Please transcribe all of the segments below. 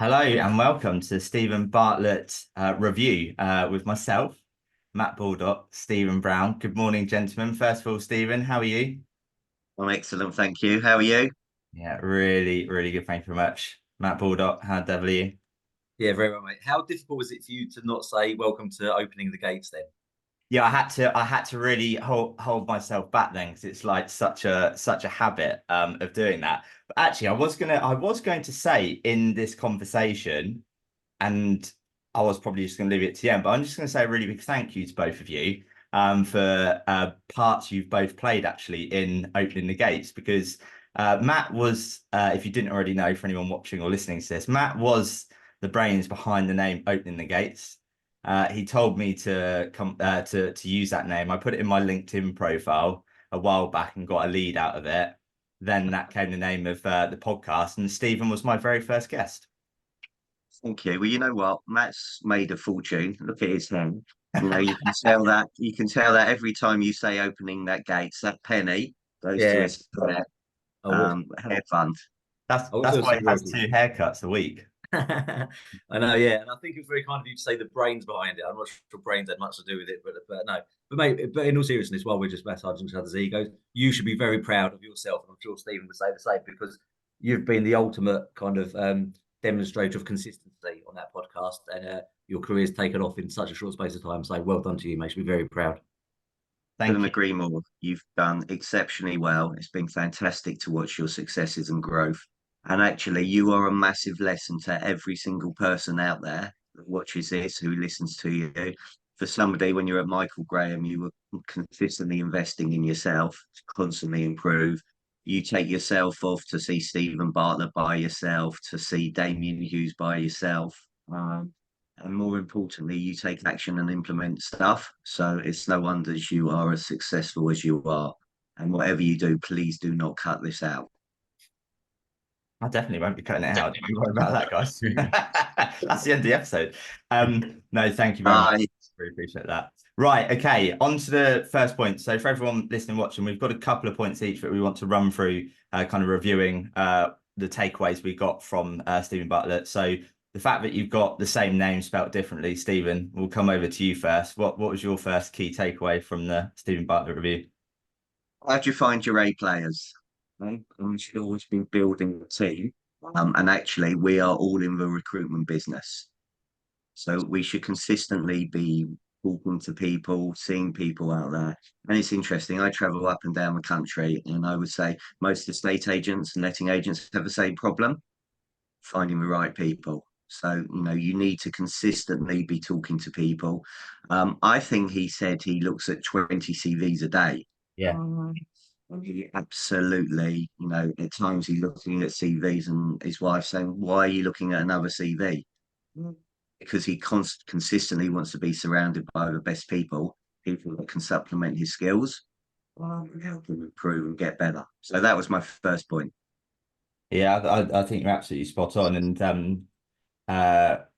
Hello and welcome to Steven Bartlett review with myself, Matt Baldock, Stephen Brown. Good morning, gentlemen. First of all, Stephen, how are you? I'm excellent, thank you. How are you? Yeah, really, really good. Thank you very much. Matt Baldock, how devil are you? Yeah, very well, mate. How difficult was it for you to not say welcome to opening the gates then? Yeah, I had to really hold myself back then because it's like such a habit of doing that. But actually, I was going to say in this conversation, and I was probably just going to leave it to the end, but I'm just going to say a really big thank you to both of you for parts you've both played actually in opening the gates because Matt was, if you didn't already know, for anyone watching or listening to this, Matt was the brains behind the name Opening the Gates. He told me to come to use that name. I put it in my LinkedIn profile a while back and got a lead out of it. Then that came the name of the podcast, and Stephen was my very first guest. Thank you. Well, you know what? Matt's made a fortune. Look at his hand. You can tell that every time you say opening that gates, that penny goes to Yeah, his I wish. hair fund. That's I wish that's there was why some he has royalties. two haircuts a week. I know, yeah, and I think it's very kind of you to say the brains behind it. I'm not sure brains had much to do with it, but no. But mate, but in all seriousness, while we're just massaging each other's egos, you should be very proud of yourself, and I'm sure Stephen would say the same because you've been the ultimate kind of demonstrator of consistency on that podcast, and your career's taken off in such a short space of time. So well done to you, mate. You should be very proud. Thank Couldn't you. agree more. You've done exceptionally well. It's been fantastic to watch your successes and growth. And actually, you are a massive lesson to every single person out there that watches this, who listens to you. For somebody, when you're at Michael Graham, you were consistently investing in yourself to constantly improve. You take yourself off to see Stephen Bartlett by yourself, to see Damien Hughes by yourself. And more importantly, you take action and implement stuff. So it's no wonder you are as successful as you are. And whatever you do, please do not cut this out. I definitely won't be cutting it out. Don't you worry about that, guys. That's the end of the episode. No, thank you very much. I Really appreciate that. Right, okay, on to the first point. So for everyone listening, watching, we've got a couple of points each that we want to run through, kind of reviewing the takeaways we got from Stephen Bartlett. So the fact that you've got the same name spelt differently, Stephen, we'll come over to you first. What was your first key takeaway from the Stephen Bartlett review? How'd you find your A players? I'm sure always been building a team. And actually, we are all in the recruitment business. So we should consistently be talking to people, seeing people out there. And it's interesting. I travel up and down the country, and I would say most estate agents and letting agents have the same problem, finding the right people. So, you need to consistently be talking to people. I think he said he looks at 20 CVs a day. Yeah. Um, and he absolutely, at times he's looking at CVs and his wife saying, "Why are you looking at another CV?" Because he consistently wants to be surrounded by the best people, people that can supplement his skills, and help him improve and get better. So that was my first point. Yeah, I think you're absolutely spot on. And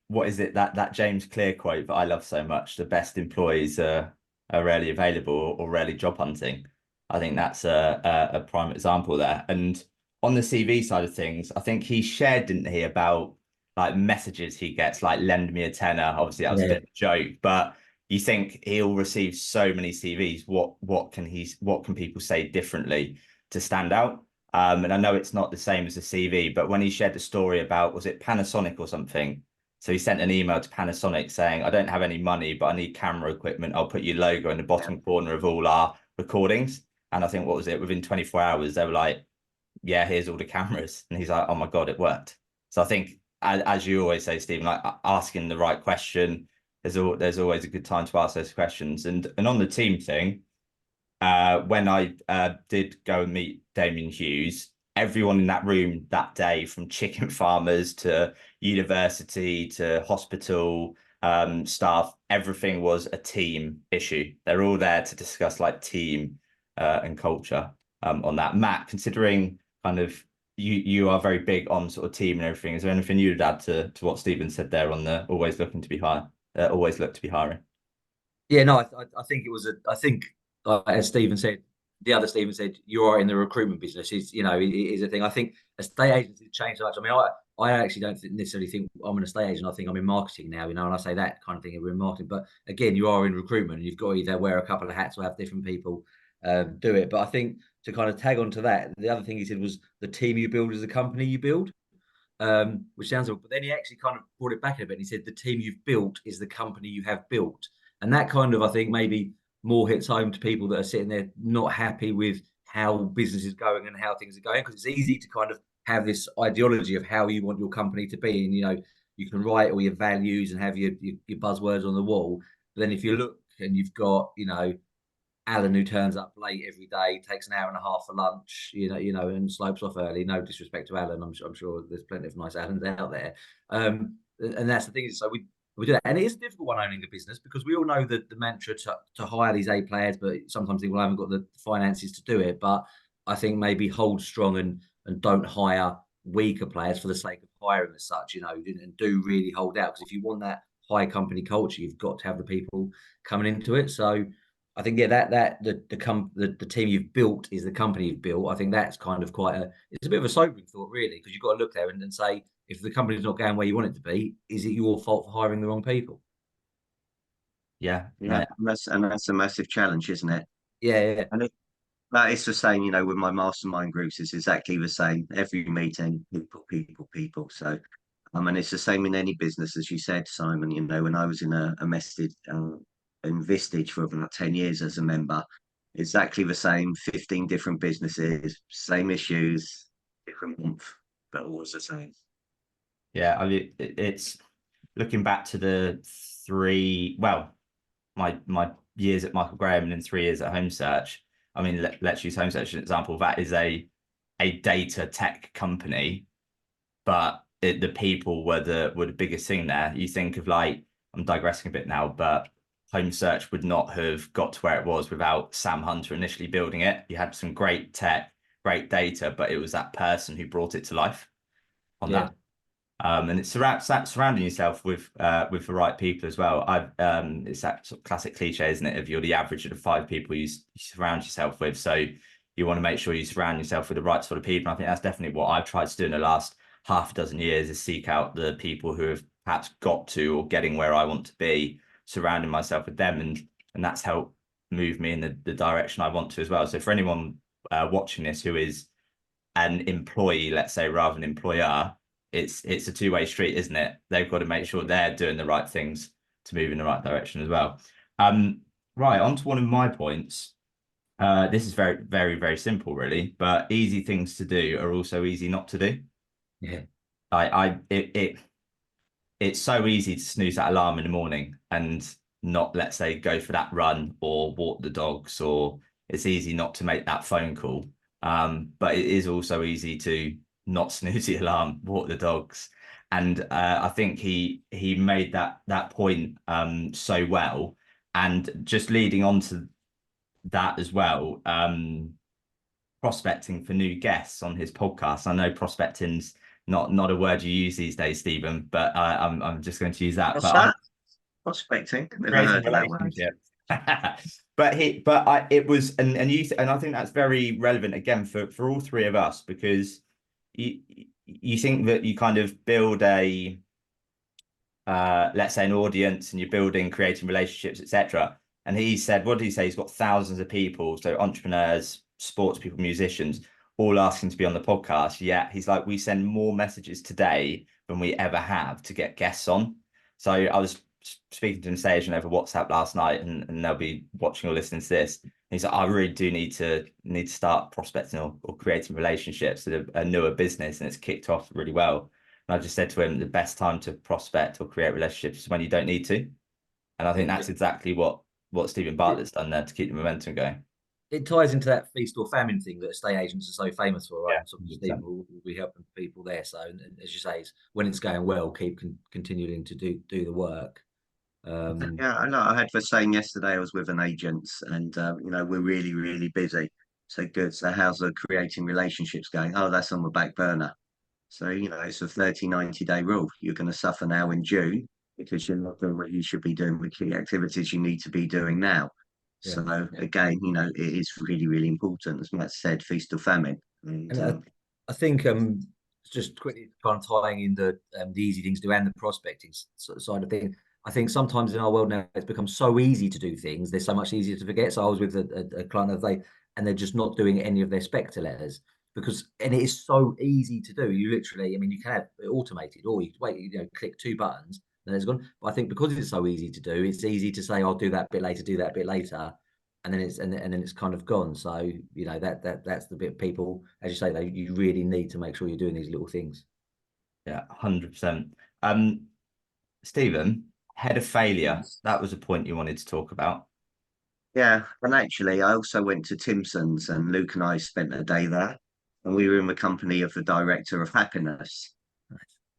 what is it that James Clear quote that I love so much? The best employees are rarely available or rarely job hunting. I think that's a prime example there. And on the CV side of things, I think he shared, didn't he, about like messages he gets, like lend me a tenner. Obviously, that was a Yeah, bit of a joke, but you think he'll receive so many CVs. What can people say differently to stand out? And I know it's not the same as a CV, but when he shared the story about, was it Panasonic or something? So he sent an email to Panasonic saying, I don't have any money, but I need camera equipment. I'll put your logo in the bottom corner of all our recordings. And I think, what was it? Within 24 hours, they were like, yeah, here's all the cameras. And he's like, oh my God, it worked. So I think, as you always say, Stephen, like asking the right question, there's always a good time to ask those questions. And on the team thing, when I did go and meet Damien Hughes, everyone in that room that day, from chicken farmers to university to hospital staff, everything was a team issue. They're all there to discuss like team and culture on that. Matt, considering kind of you are very big on sort of team and everything, is there anything you'd add to what Stephen said there on the always looking to be high, always look to be hiring? yeah, no, I think it was a. I think, as Stephen said, the other Stephen said, you are in the recruitment business is a thing. I think estate agencies change so much. I mean, I actually don't necessarily think I'm an estate agent. I think I'm in marketing now, and I say that kind of thing, we're in marketing. But again, you are in recruitment, and you've got to either wear a couple of hats or have different people do it. But I think to kind of tag on to that, the other thing he said was the team you build is the company you build, which sounds, but then he actually kind of brought it back a bit. And he said the team you've built is the company you have built. And that kind of, I think, maybe more hits home to people that are sitting there not happy with how business is going and how things are going, because it's easy to kind of have this ideology of how you want your company to be, and you can write all your values and have your buzzwords on the wall. But then if you look and you've got Alan, who turns up late every day, takes an hour and a half for lunch, and slopes off early. No disrespect to Alan, I'm sure there's plenty of nice Alans out there. And that's the thing is, so we do that, and it is a difficult one owning a business, because we all know that the mantra to hire these A players, but sometimes think, well, I haven't got the finances to do it. But I think maybe hold strong and don't hire weaker players for the sake of hiring as such, and do really hold out, because if you want that high company culture, you've got to have the people coming into it. So I think the team you've built is the company you've built. I think that's kind of it's a bit of a sobering thought, really, because you've got to look there and say, if the company's not going where you want it to be, is it your fault for hiring the wrong people? Yeah, Yeah, and that's a massive challenge, isn't it? Yeah. And that is the same, with my mastermind groups. It's exactly the same. Every meeting, people, people, people. So, and it's the same in any business, as you said, Simon. When I was in Vistage for about 10 years as a member, exactly the same. 15 different businesses, same issues, different month, but always the same. yeah. I mean, it's looking back to the my years at Michael Graham and then 3 years at Home Search. I mean, let's use Home Search as an example. That is a data tech company, but the people were the biggest thing there. You think of, like, I'm digressing a bit now, but Home Search would not have got to where it was without Sam Hunter initially building it. You had some great tech, great data, but it was that person who brought it to life on Yeah. that. And it's surrounding yourself with the right people as well. It's that sort of classic cliche, isn't it? If you're the average of the 5 people you surround yourself with, so you want to make sure you surround yourself with the right sort of people. And I think that's definitely what I've tried to do in the last half a dozen years, is seek out the people who have perhaps got to or getting where I want to be, surrounding myself with them, and that's helped move me in the direction I want to as well. So for anyone watching this who is an employee, let's say, rather than employer, it's a two-way street, isn't it? They've got to make sure they're doing the right things to move in the right direction as well. Right, on to one of my points. This is very, very, very simple, really, but easy things to do are also easy not to do. Yeah. It's so easy to snooze that alarm in the morning and not, let's say, go for that run or walk the dogs, or it's easy not to make that phone call. But it is also easy to not snooze the alarm, walk the dogs. And I think he made that point so well. And just leading on to that as well, prospecting for new guests on his podcast. I know prospecting's not a word you use these days, Stephen, but I'm just going to use that. What's that? Prospecting. Never heard of that word. It was, and I think that's very relevant again for all three of us, because you think that you kind of build a let's say an audience, and you're building, creating relationships, etc. And he said, what did he say? He's got thousands of people, so entrepreneurs, sports people, musicians, all asking to be on the podcast. Yeah, he's like, we send more messages today than we ever have to get guests on. So I was speaking to an estate agent over WhatsApp last night, and they'll be watching or listening to this. He's like, I really do need to start prospecting or creating relationships with a newer business, and it's kicked off really well. And I just said to him, the best time to prospect or create relationships is when you don't need to. And I think that's exactly what Steven Bartlett's done there to keep the momentum going. It ties into that feast or famine thing that estate agents are so famous for, right? Yeah, So Stephen will be helping people there. So, and as you say, when it's going well, keep continuing to do the work. Yeah, I know. I had the same yesterday. I was with an agent, and we're really, really busy. So good. So how's the creating relationships going? Oh, that's on the back burner. So, it's a 30-90 day rule. You're going to suffer now in June because you're not doing what you should be doing with the activities you need to be doing now. Yeah. So again, it is really, really important. As Matt said, feast or famine. And And I think just quickly kind of tying in the easy things to do and the prospecting side of things. I think sometimes in our world now it's become so easy to do things. They're so much easier to forget. So I was with a client the other day, and they're just not doing any of their Spectre letters and it is so easy to do. You literally, I mean, you can have it automated, or you wait, click two buttons, and it's gone. But I think because it's so easy to do, it's easy to say, "I'll do that bit later, do that bit later," and then it's kind of gone. So that's the bit people, as you say, you really need to make sure you're doing these little things. Yeah, 100%. Stephen, head of failure. That was a point you wanted to talk about. Yeah, and actually, I also went to Timson's, and Luke and I spent a day there, and we were in the company of the director of happiness,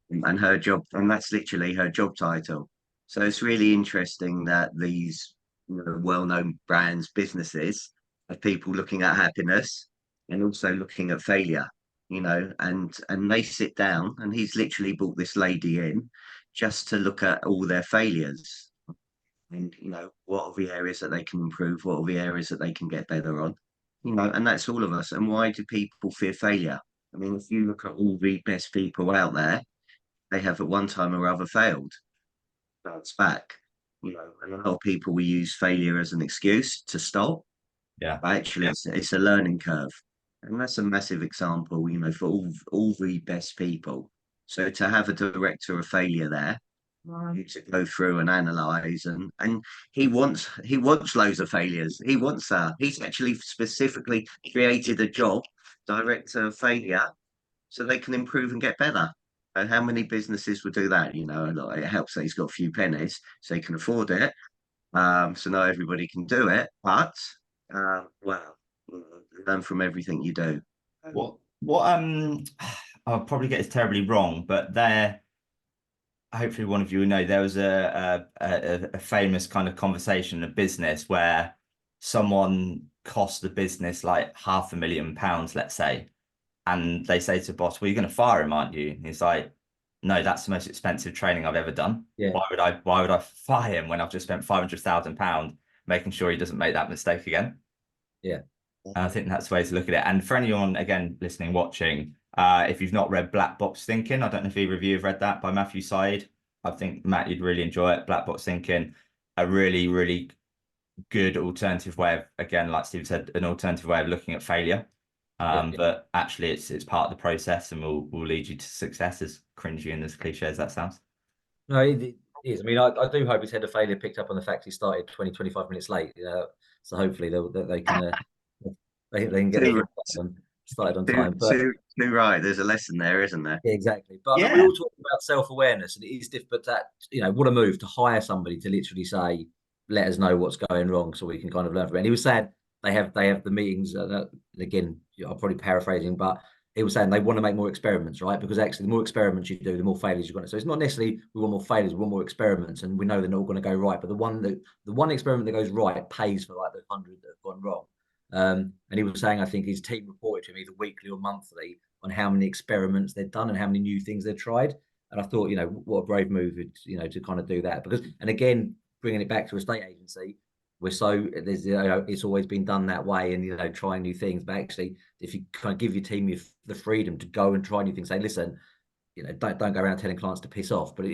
and her job, and that's literally her job title. So it's really interesting that these well-known brands, businesses, have people looking at happiness and also looking at failure. And they sit down, and he's literally brought this lady in just to look at all their failures and what are the areas that they can improve, what are the areas that they can get better on, and that's all of us. And why do people fear failure? I mean, if you look at all the best people out there, they have at one time or other failed. Bounce back, and a lot of people will use failure as an excuse to stop, Yeah. but actually it's a learning curve. And that's a massive example, for all the best people. So to have a director of failure there, to go through and analyze, and he wants loads of failures. He's actually specifically created a job, director of failure, so they can improve and get better. And how many businesses would do that? It helps that he's got a few pennies, so he can afford it. So not everybody can do it, but well, learn from everything you do. What I'll probably get this terribly wrong, but hopefully one of you will know there was a famous kind of conversation in a business where someone cost the business like £500,000, let's say, and they say to the boss, "Well, you're going to fire him, aren't you?" And he's like, "No, that's the most expensive training I've ever done. Yeah. Why would I fire him when I've just spent £500,000 making sure he doesn't make that mistake again?" Yeah. And I think that's the way to look at it. And for anyone, again, listening, watching, if you've not read Black Box Thinking, I don't know if either of you have read that by Matthew Syed. I think, Matt, you'd really enjoy it. Black Box Thinking, a really, really good alternative way of, again, like Steve said, an alternative way of looking at failure. But actually it's part of the process and will lead you to success, as cringy and as cliche as that sounds. No, it is. I mean, I do hope his head of failure picked up on the fact he started 25 minutes late. So hopefully they can they can get their started on time. But Too right. There's a lesson there, isn't there? yeah, exactly. But we all talk about self-awareness, and it is different. But that what a move to hire somebody to literally say, "Let us know what's going wrong, so we can kind of learn from it." And he was saying they have the meetings. Again, I'm probably paraphrasing, but he was saying they want to make more experiments, right? Because actually, the more experiments you do, the more failures you're going to. So it's not necessarily we want more failures, we want more experiments, and we know they're not all going to go right. But the one experiment that goes right pays for like the 100 that have gone wrong. And he was saying, I think his team reported to him either weekly or monthly on how many experiments they'd done and how many new things they'd tried. And I thought, what a brave move, to kind of do that. Because, and again, bringing it back to a state agency, it's always been done that way, and trying new things. But actually, if you kind of give your team the freedom to go and try new things, say, listen, don't go around telling clients to piss off, but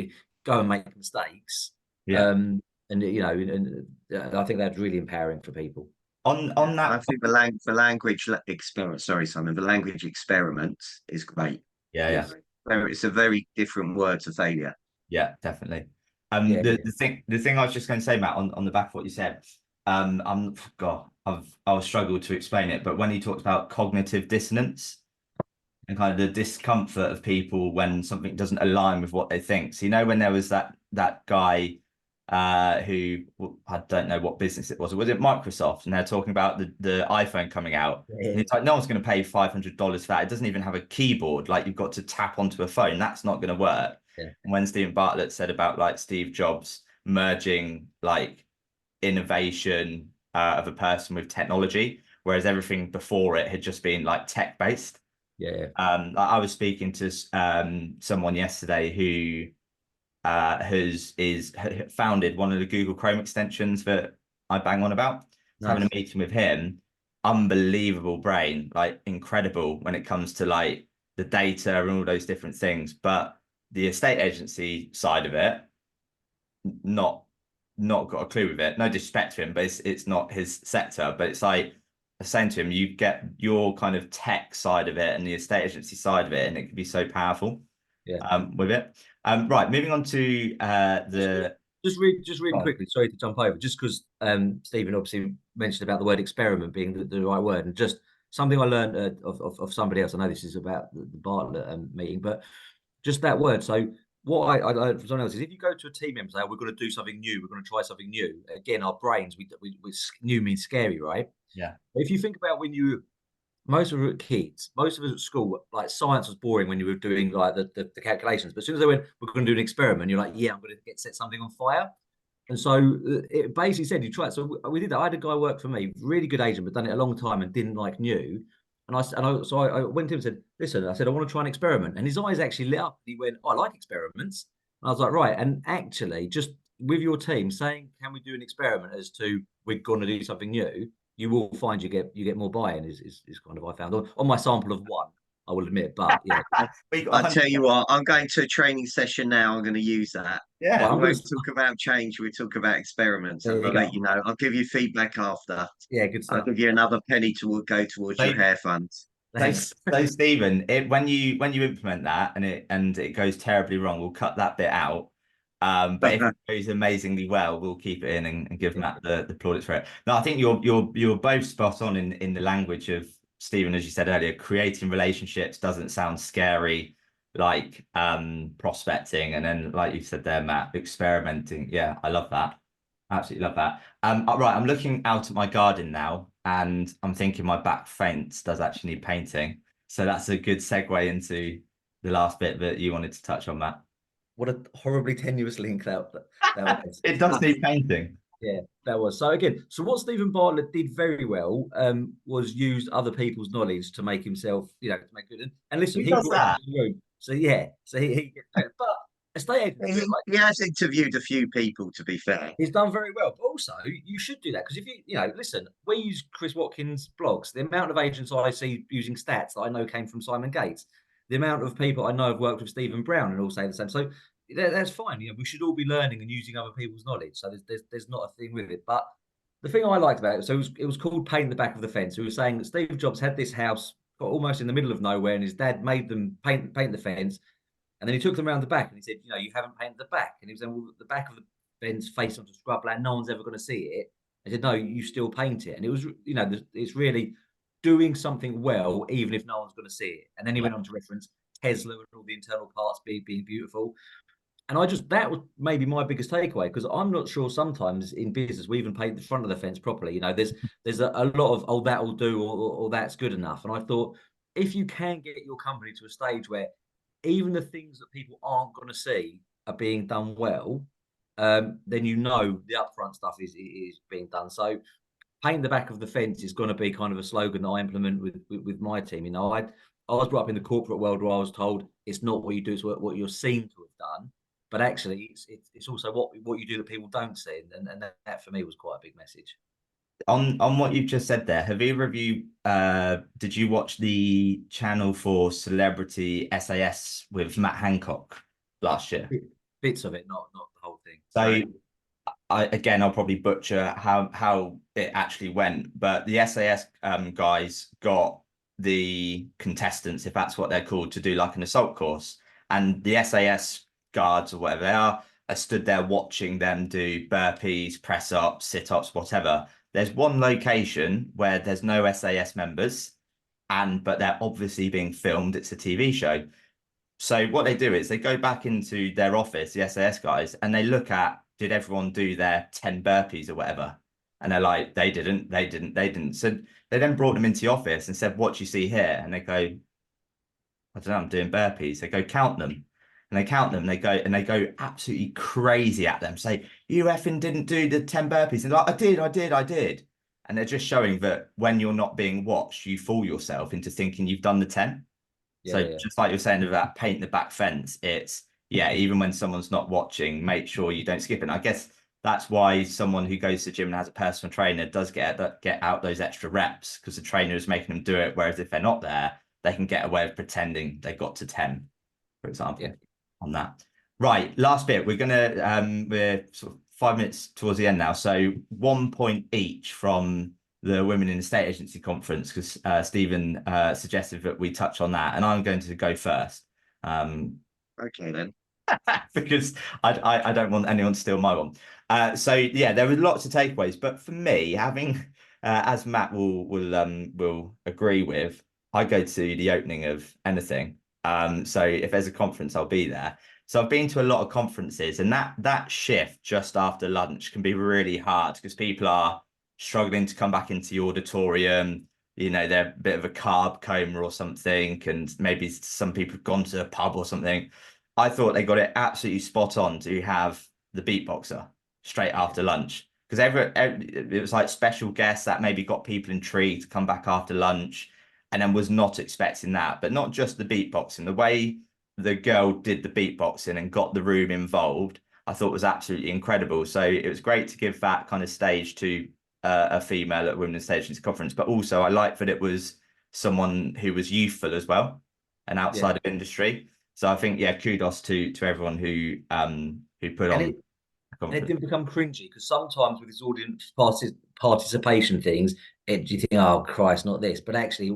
go and make mistakes. Yeah. And I think that's really empowering for people. On that, I think the language experiment. Sorry, Simon. The language experiment is great. yeah. It's a very different word to failure. Yeah, definitely. The thing I was just going to say, Matt, on the back of what you said, I'll struggle to explain it, but when he talked about cognitive dissonance and kind of the discomfort of people when something doesn't align with what they think. So when there was that guy who, I don't know what business it was it Microsoft, and they're talking about the iPhone coming out. Yeah. And it's like no one's going to pay $500 for that. It doesn't even have a keyboard. Like you've got to tap onto a phone. That's not going to work. Yeah. And when Steven Bartlett said about like Steve Jobs merging like innovation of a person with technology, whereas everything before it had just been like tech based. Yeah. I was speaking to someone yesterday who has founded one of the Google Chrome extensions that I bang on about, having a Nice. meeting with him, unbelievable brain, like incredible when it comes to like the data and all those different things. But the estate agency side of it, not not got a clue with it. No disrespect to him, but it's not his sector. But it's like I was saying to him, you get your kind of tech side of it and the estate agency side of it, and it can be so powerful Yeah. with it. Right, moving on to the Just really quickly, sorry to jump over, just because Stephen obviously mentioned about the word experiment being the right word, and just something I learned of somebody else. I know this is about the Bartlett meeting, but just that word. So what I learned from someone else is if you go to a team member and say, oh, we're going to do something new, we're going to try something new. Again, our brains, we new means scary, right? yeah. But if you think about when you most of us were kids, most of us at school, like science was boring when you were doing like the calculations. But as soon as they went, we're going to do an experiment, you're like, yeah, I'm going to set something on fire. And so it basically said you try it. So we did that. I had a guy work for me, really good agent, but done it a long time and didn't like new. So I went to him and said, listen, I said, I want to try an experiment. And his eyes actually lit up. He went, oh, I like experiments. And I was like, right. And actually, just with your team saying, can we do an experiment as to we're going to do something new? You will find you get more buy-in is kind of I found on my sample of one, I will admit. But yeah, We got I 100. tell you what, I'm going to a training session now. I'm going to use that. Yeah. well, We I'm gonna won't talk about change. We talk about experiments, there and you I'll go. let you know. I'll give you feedback after. Yeah, good I'll stuff. give you another penny to go towards your So, hair funds. Thanks. so Stephen, when you implement that and it goes terribly wrong, we'll cut that bit out. But if it goes amazingly well, we'll keep it in and give Yeah. Matt the plaudits for it. No, I think you're both spot on in the language of Stephen, as you said earlier. Creating relationships doesn't sound scary like prospecting, and then like you said there, Matt, experimenting. Yeah, I love that. Absolutely love that. Right, I'm looking out at my garden now, and I'm thinking my back fence does actually need painting. So that's a good segue into the last bit that you wanted to touch on, Matt. What a horribly tenuous link that was. It does need painting. Yeah, that was. So again, so what Stephen Bartlett did very well was use other people's knowledge to make himself, to make good. And listen, Who he does brought that? everyone in the room. So yeah, so he gets credit. But estate agents do it like He has interviewed a few people, to be fair. he's done very well. But also, you should do that because if listen, we use Chris Watkins' blogs. The amount of agents I see using stats that I know came from Simon Gates, the amount of people I know have worked with Stephen Brown and all say the same. So that's fine. We should all be learning and using other people's knowledge. So there's not a thing with it. But the thing I liked about it, so it was called Paint the Back of the Fence. It was saying that Steve Jobs had this house got almost in the middle of nowhere, and his dad made them paint the fence. And then he took them around the back and he said, you haven't painted the back. And he was saying, well, the back of the fence face onto scrubland, no one's ever going to see it. I said, no, you still paint it. And it was, it's really doing something well, even if no one's going to see it. And then he Yeah. went on to reference Tesla and all the internal parts being beautiful. And that was maybe my biggest takeaway because I'm not sure sometimes in business we even paint the front of the fence properly. There's a lot of, oh, that'll do or that's good enough. And I thought if you can get your company to a stage where even the things that people aren't going to see are being done well, then the upfront stuff is being done. So paint the back of the fence is going to be kind of a slogan that I implement with my team. I was brought up in the corporate world where I was told it's not what you do, it's what you're seen to have done. But actually, it's also what you do that people don't see, and that for me was quite a big message. On what you've just said there, have either of you did you watch the Channel 4 Celebrity SAS with Matt Hancock last year? Bits of it, not the whole thing. So I'll probably butcher how it actually went, but the SAS guys got the contestants, if that's what they're called, to do like an assault course, and the SAS guards or whatever they are stood there watching them do burpees, press ups, sit ups, whatever. There's one location where there's no SAS members, but they're obviously being filmed. It's a TV show. So what they do is they go back into their office, the SAS guys, and they look at, did everyone do their 10 burpees or whatever? And they're like, they didn't. So they then brought them into the office and said, what do you see here? And they go, I don't know, I'm doing burpees. They go, count them. And they count them. They go absolutely crazy at them. Say, you effing didn't do the 10 burpees. And they're like, I did. And they're just showing that when you're not being watched, you fool yourself into thinking you've done the 10. So just like you're saying about paint the back fence, it's even when someone's not watching, make sure you don't skip it. And I guess that's why someone who goes to the gym and has a personal trainer does get out those extra reps, because the trainer is making them do it. Whereas if they're not there, they can get away with pretending they got to 10, for example, on that. Right, last bit. We're sort of 5 minutes towards the end now. So 1 point each from the Women in Estate Agency Conference, because Stephen suggested that we touch on that, and I'm going to go first. Okay then. Because I don't want anyone to steal my one. So yeah, there were lots of takeaways, but for me, having as Matt will agree with, I go to the opening of anything. So if there's a conference, I'll be there. So I've been to a lot of conferences, and that shift just after lunch can be really hard because people are struggling to come back into the auditorium. You know, they're a bit of a carb coma or something, and maybe some people have gone to a pub or something. I thought they got it absolutely spot on to have the beatboxer straight after lunch, because it was like special guests that maybe got people intrigued to come back after lunch, and then was not expecting that. But not just the beatboxing, the way the girl did the beatboxing and got the room involved, I thought was absolutely incredible. So it was great to give that kind of stage to a female at Women's Agency Conference, but also I like that it was someone who was youthful as well and outside of industry. So I think, yeah, kudos to everyone who put on. And it didn't become cringy, because sometimes with these audience participation things, you think, oh Christ, not this. But actually,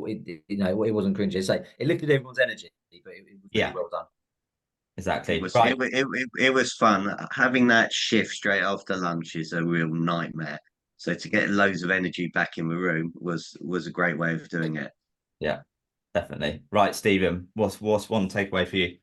it wasn't cringy. It's like it lifted everyone's energy, but it was really well done. Exactly. It was fun. Having that shift straight after lunch is a real nightmare. So to get loads of energy back in the room was a great way of doing it. Yeah, definitely. Right, Stephen, what's one takeaway for you?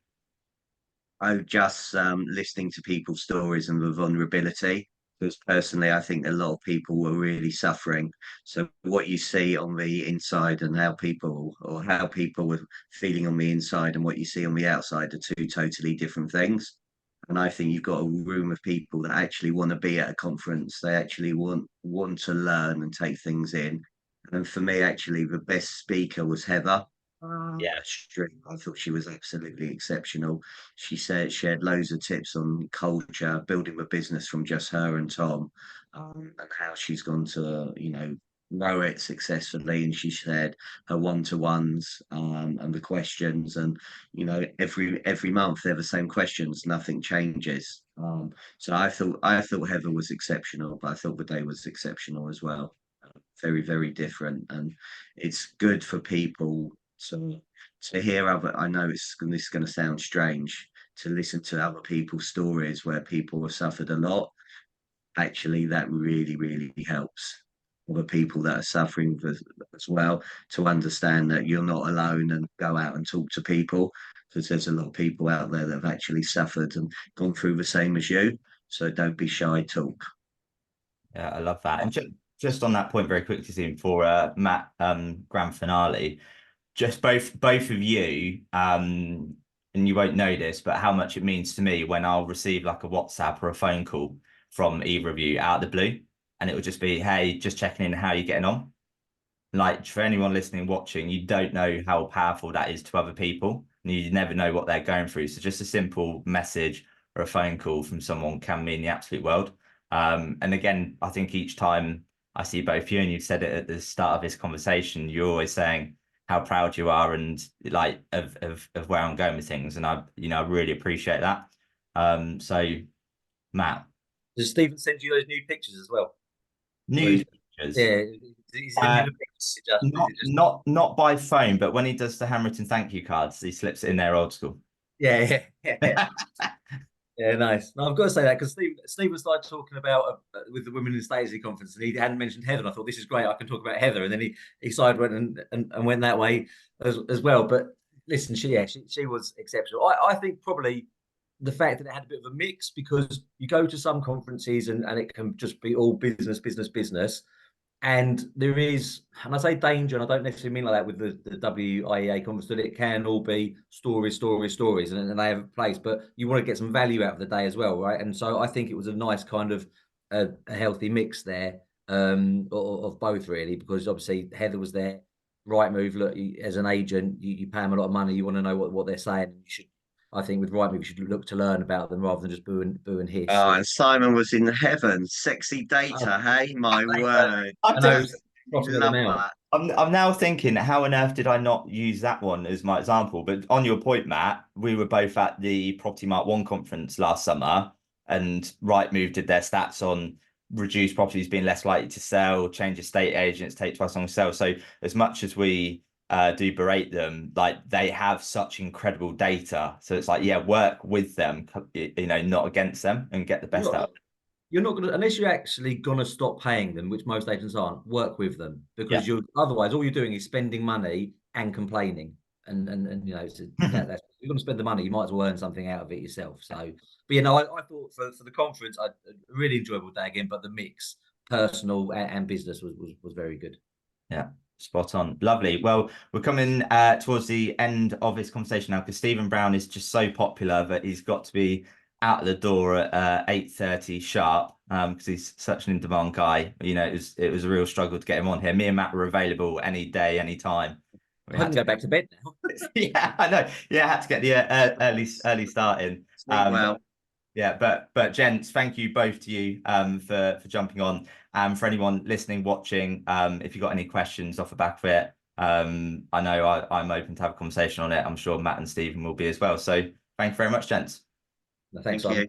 Just listening to people's stories and the vulnerability. Because personally, I think a lot of people were really suffering. So what you see on the inside and how people were feeling on the inside and what you see on the outside are two totally different things. And I think you've got a room of people that actually want to be at a conference. They actually want to learn and take things in. And for me, actually, the best speaker was Heather. Yeah. I thought she was absolutely exceptional. She shared loads of tips on culture, building a business from just her and Tom, and how she's gone to, grow it successfully. And she shared her one-to-ones, and the questions. And every month they're the same questions. Nothing changes. So I thought Heather was exceptional, but I thought the day was exceptional as well. Very, very different, and it's good for people to hear other. I know this is going to sound strange, to listen to other people's stories where people have suffered a lot. Actually, that really, really helps other people that are suffering as well, to understand that you're not alone, and go out and talk to people, because there's a lot of people out there that have actually suffered and gone through the same as you. So don't be shy, talk. Yeah, I love that. And just on that point very quickly, Stephen, for Matt grand finale, just both of you, and you won't know this, but how much it means to me when I'll receive like a WhatsApp or a phone call from either of you out of the blue, and it will just be, hey, just checking in, how you getting on. Like, for anyone listening, watching, you don't know how powerful that is to other people, and you never know what they're going through. So just a simple message or a phone call from someone can mean the absolute world. And again, I think each time I see both you, and you've said it at the start of this conversation, you're always saying how proud you are and like of where I'm going with things, and I really appreciate that. So Matt, Does Stephen send you those new pictures as well? new pictures? Yeah, he's sending you the pictures. Not by phone, but when he does the handwritten thank you cards, he slips it in there old school. Yeah. Yeah, nice. No, I've got to say that because Stephen started talking about with the Women in Estate Agency Conference, and he hadn't mentioned Heather. And I thought, this is great, I can talk about Heather. And then he side went and went that way as well. But listen, she was exceptional. I think probably the fact that it had a bit of a mix, because you go to some conferences and it can just be all business. And there is, and I say danger, and I don't necessarily mean like that with the WIEA conference, that it can all be stories, and they have a place, but you want to get some value out of the day as well, right? And so I think it was a nice kind of a healthy mix there, of both really, because obviously Heather was there, right move. Look, as an agent, you pay them a lot of money, you want to know what they're saying, and you should I think with Rightmove, you should look to learn about them rather than just boo and hiss. Oh, and Simon was in heaven. Sexy data, hey, my word. I know, You frothing at the love mouth. that. I'm now thinking, how on earth did I not use that one as my example? But on your point, Matt, we were both at the Property Mark 1 conference last summer, and Rightmove did their stats on reduced properties being less likely to sell, change estate agents, take twice long to sell. So as much as we do berate them, like they have such incredible data. So it's like, yeah, work with them, not against them, and get the best out. You're not going to, unless you're actually going to stop paying them, which most agents aren't, work with them, because Yeah. you're otherwise all you're doing is spending money and complaining. And so that's you're going to spend the money, you might as well earn something out of it yourself. So, but I thought for the conference, I really enjoyable day again, but the mix, personal and business, was very good. Yeah. Spot on. Lovely. Well, we're coming towards the end of this conversation now because Stephen Brown is just so popular that he's got to be out of the door at 8:30 sharp because he's such an in-demand guy. It was a real struggle to get him on here. Me and Matt were available any day, any time. I can go back to bed now. Yeah, I know. Yeah, I had to get the early start in. Well, Yeah, but gents, thank you both to you for jumping on. For anyone listening, watching, if you've got any questions off the back of it, I know I'm open to have a conversation on it. I'm sure Matt and Stephen will be as well. So thank you very much, gents. Thanks, thank you.